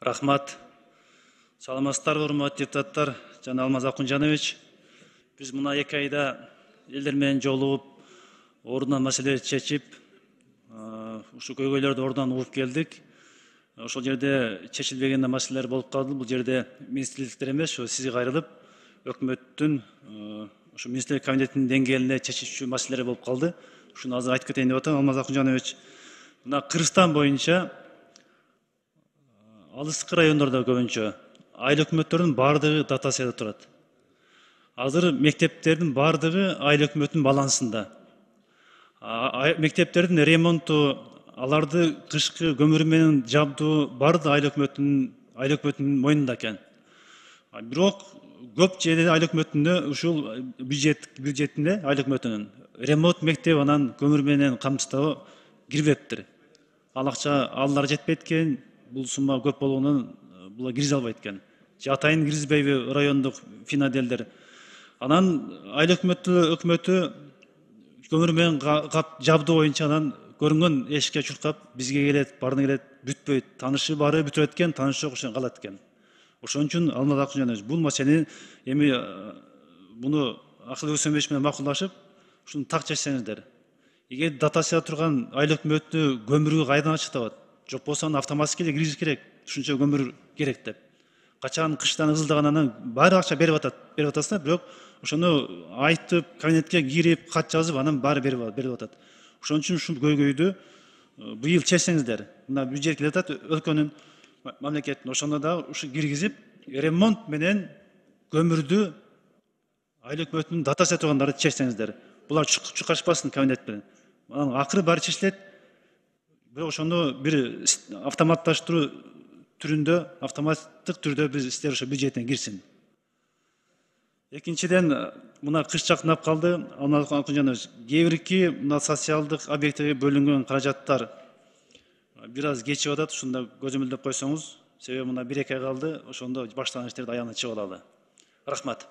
Рахмат. Саламатсыздар, урматтуу депутаттар, жана Алмаз Акунжанович. Биз мына 2 айда элдер менен жолугуп, ордунан маселелерди чечип, ушу көйгөйлөрдү ордунан угуп келдик. Ошол жерде чечилбеген маселелер болуп калды. Бул жерде министрликтер эмес, сизге кайрылып, өкмөттүн ушу министрлик кабинетинин деңгээлинде чечишчү маселелер болуп калды. Ушуну азыр айтып кетейин деп атам, Алмаз Акунжанович. Мына Кыргызстан боюнча алыскы райондордо көбүнчө айыл өкмөттөрдүн баардыгы дотацияда турат. Азыр мектептердин баардыгы айыл өкмөттүн балансында. Мектептердин ремонту, аларды кышкы көмүр менен жабдуу баардыгы айыл өкмөттүн мойнунда экен. Бирок көп жерде айыл өкмөтүндө ушул бюджетинде айыл өкмөтүнүн ремонт мектеп анан көмүр менен камсыздоо кирбептир. Ал акча алар жетпейт экен. Бул сумма көп болгонун була киргизе албайт экен. Же атайын киргизбейби райондук финаделдер. Анан айыл өкмөтү көмүр менен жабдуу боюнча анан көрүнгөн эшикке чуркап бизге келет, баарына келет, бүтпөйт. Таанышы бары бүтүрөт экен, таанышы жок ошон калат экен. Ошон үчүн Алмаз Акунжанович бул маселени эми буну Акыл Өксөнбеш менен макулдашып, ушуну так чечсеңиздер. Эгер дотацияда турган айыл өкмөтү көмүргө кайдан акча табат? Жок болсо автоматически эле киргиз керек. Ушунча көмүр керек деп. Качан кыштан ызылдагандан баары акча берип атасыздар, бирок ошону айтып, кабинетке кирип, кат жазып, анан баары берип атат. Ошон үчүн ушул көйгөйдү быйыл чечсеңиздер. Мына бюджет келип атат өлкөнүн, мамлекеттин, ошондо да ушу киргизип, ремонт менен көмүрдү айыл өкмөтүнүн дотация тургандарды чечсеңиздер. Булар чукашпасын кабинет менен. Анан акыры баары чечилет. Бирок ошону бир автоматташтыруу түрүндө, автоматтык түрдө биз иштер ошо бюджетине кирсин. Экинчиден, мына кыш жакындап калды, Алмаз Акунжанович, кээ бирки мына социалдык объектиге бөлүнгөн каражаттар бир аз кечип атат, ушунда көзөмөлдөп койсоңуз, себеби мына 1-2 ай калды, ошондо башталган иштерди аягына чыгып алалы. Рахмат.